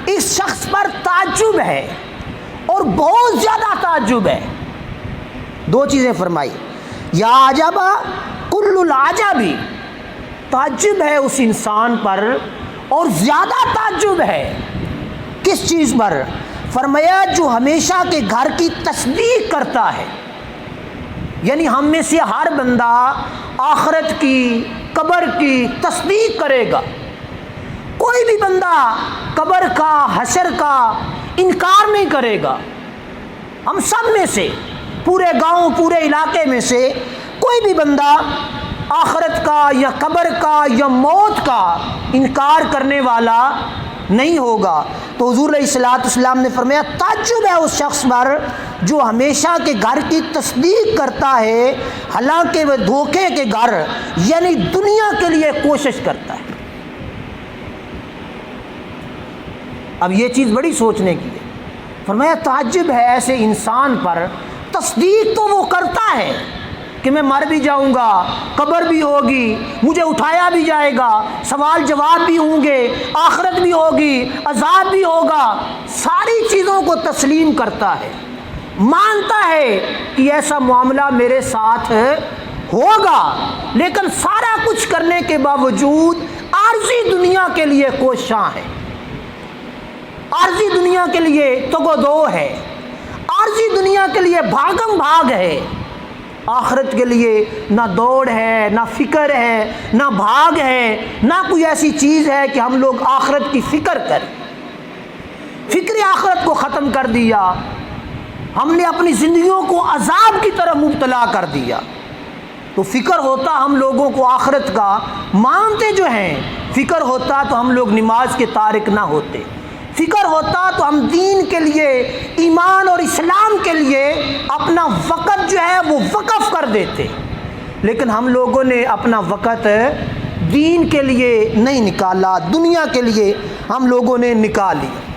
اس شخص پر تعجب ہے اور بہت زیادہ تعجب ہے۔ دو چیزیں فرمائی، یا عجب کل العجب، تعجب ہے اس انسان پر اور زیادہ تعجب ہے کس چیز پر؟ فرمایا جو ہمیشہ کے گھر کی تصدیق کرتا ہے، یعنی ہم میں سے ہر بندہ آخرت کی، قبر کی تصدیق کرے گا۔ کوئی بھی بندہ قبر کا، حشر کا انکار نہیں کرے گا۔ ہم سب میں سے، پورے گاؤں، پورے علاقے میں سے کوئی بھی بندہ آخرت کا یا قبر کا یا موت کا انکار کرنے والا نہیں ہوگا۔ تو حضور علیہ الصلوۃ والسلام نے فرمایا تعجب ہے اس شخص پر جو ہمیشہ کے گھر کی تصدیق کرتا ہے، حالانکہ وہ دھوکے کے گھر یعنی دنیا کے لیے کوشش کرتا ہے۔ اب یہ چیز بڑی سوچنے کی ہے۔ فرمایا تعجب ہے ایسے انسان پر، تصدیق تو وہ کرتا ہے کہ میں مر بھی جاؤں گا، قبر بھی ہوگی، مجھے اٹھایا بھی جائے گا، سوال جواب بھی ہوں گے، آخرت بھی ہوگی، عذاب بھی ہوگا، ساری چیزوں کو تسلیم کرتا ہے، مانتا ہے کہ ایسا معاملہ میرے ساتھ ہوگا، لیکن سارا کچھ کرنے کے باوجود عارضی دنیا کے لیے کوشاں ہے، عارضی دنیا کے لیے تگ و دو ہے، عارضی دنیا کے لیے بھاگم بھاگ ہے۔ آخرت کے لیے نہ دوڑ ہے، نہ فکر ہے، نہ بھاگ ہے، نہ کوئی ایسی چیز ہے کہ ہم لوگ آخرت کی فکر کریں۔ فکر آخرت کو ختم کر دیا، ہم نے اپنی زندگیوں کو عذاب کی طرح مبتلا کر دیا۔ تو فکر ہوتا ہم لوگوں کو آخرت کا، مانتے جو ہیں، فکر ہوتا تو ہم لوگ نماز کے تارک نہ ہوتے، فکر ہوتا تو ہم دین کے لیے، ایمان اور اسلام کے لیے اپنا وقت جو ہے وہ وقف کر دیتے، لیکن ہم لوگوں نے اپنا وقت دین کے لیے نہیں نکالا، دنیا کے لیے ہم لوگوں نے نکال لیا۔